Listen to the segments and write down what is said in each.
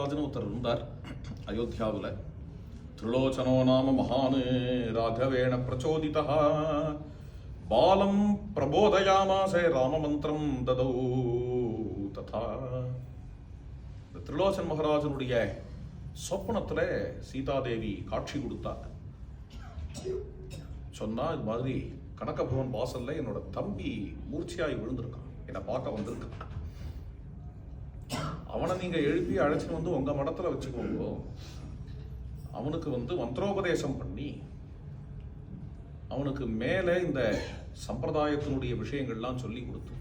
மகாராஜன் ஒருத்தர் இருந்தார் அயோத்தியாவில். திரிலோச்சனோ நாம மகான் ராகவேண பிரச்சோதிதா பாலம் பிரபோதயாமாசே ராமமந்திரம் ததௌ ததா. திரிலோச்சன் மகாராஜனுடைய சொப்பனத்துல சீதாதேவி காட்சி கொடுத்தாங்க. சொன்னா இது மாதிரி கனகபவன் வாசல்ல என்னோட தம்பி மூர்ச்சியாய் விழுந்திருக்கான், என்னை பார்க்க வந்திருக்கான். அவனை நீங்க எழுப்பி அழைச்சிட்டு வந்து உங்க மடத்துல வச்சுக்கோங்க. அவனுக்கு மந்திரோபதேசம் பண்ணி அவனுக்கு மேலே இந்த சம்பிரதாயத்தினுடைய விஷயங்கள்லாம் சொல்லி கொடுத்து,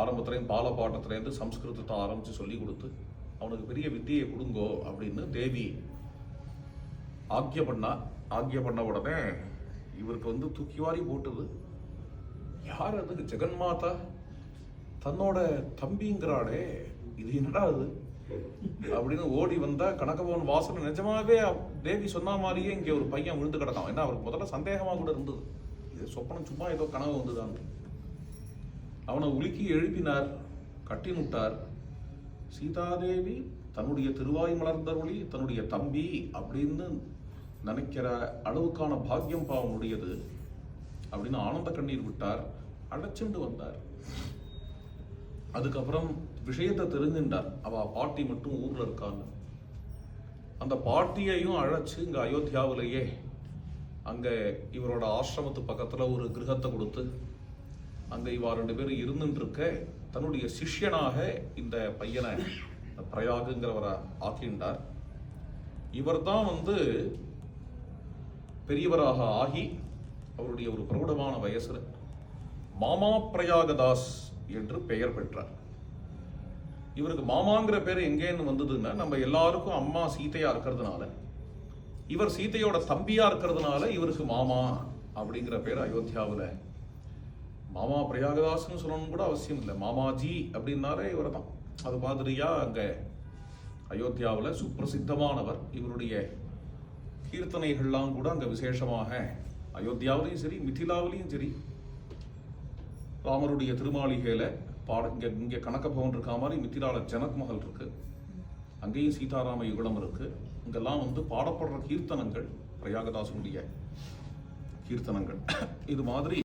ஆரம்பத்திலையும் பாலபாட்டத்திலேருந்து சம்ஸ்கிருதத்தை ஆரம்பித்து சொல்லி கொடுத்து அவனுக்கு பெரிய வித்தியை கொடுங்கோ அப்படின்னு தேவி ஆக்ய பண்ண உடனே இவருக்கு தூக்கி வாரி போட்டுது. யார் அதுக்கு ஜெகன்மாதா தன்னோட தம்பிங்கிறாடே, இது என்னடா அது அப்படின்னு ஓடி வந்தா கனகபவன் வாசல் நிஜமாவே தேவி சொன்ன மாதிரியே இங்கே ஒரு பையன் விழுந்து கிடக்கான். ஏன்னா அவருக்கு முதல்ல சந்தேகமா கூட இருந்தது, இது சொப்பனம் சும்மா ஏதோ கனவு வந்துதான். அவனை உலுக்கி எழுப்பினார், கட்டி நுட்டார். சீதாதேவி தன்னுடைய திருவாய் மலர்ந்தருளி தன்னுடைய தம்பி அப்படின்னு நினைக்கிற அளவுக்கான பாக்கியம் பாவனுடையது அப்படின்னு ஆனந்த கண்ணீர் விட்டார். அழைச்சுண்டு வந்தார். அதுக்கப்புறம் விஷயத்தை தெரிஞ்சுட்டார். அவ பாட்டி மட்டும் ஊர்ல இருக்காங்க. அந்த பாட்டியையும் அழைச்சு இங்க அயோத்தியாவிலேயே அங்க இவரோட ஆசிரமத்து பக்கத்துல ஒரு கிரகத்தை கொடுத்து அங்க இவா 2 பேரும் இருந்துட்டு இருக்க தன்னுடைய சிஷ்யனாக இந்த பையனை பிரயாகுங்கிறவரை ஆக்கின்றார். இவர் தான் பெரியவராக ஆகி அவருடைய ஒரு பிரௌடமான வயசுல மாமா பிரயாகதாஸ் என்று பெயர் பெற்றார். இவருக்கு மாமாங்கிற பேர் எங்கேன்னு வந்ததுன்னா, நம்ம எல்லாருக்கும் அம்மா சீதையா இருக்கிறதுனால, இவர் சீதையோட தம்பியா இருக்கிறதுனால இவருக்கு மாமா அப்படிங்கிற பேர் அயோத்தியாவில். மாமா பிரயாகதாஸ்ன்னு சொல்லணும் கூட அவசியம் இல்லை, மாமாஜி அப்படின்னாலே இவர் தான். அது மாதிரியா அங்க அயோத்தியாவில் சுப்பிரசித்தமானவர். இவருடைய கீர்த்தனைகள்லாம் கூட அங்க விசேஷமாக அயோத்தியாவிலையும் சரி மிதிலாவிலையும் சரி, ராமருடைய திருமாளிகையில இங்க கனகபவன் இருக்கா மாதிரி மித்திரால ஜனக் மஹல் இருக்கு, அங்கேயும் சீதாராம யுகலம் இருக்கு. இங்கெல்லாம் பாடப்படுற கீர்த்தனங்கள் பிரயாகதாசனுடைய கீர்த்தனங்கள். இது மாதிரி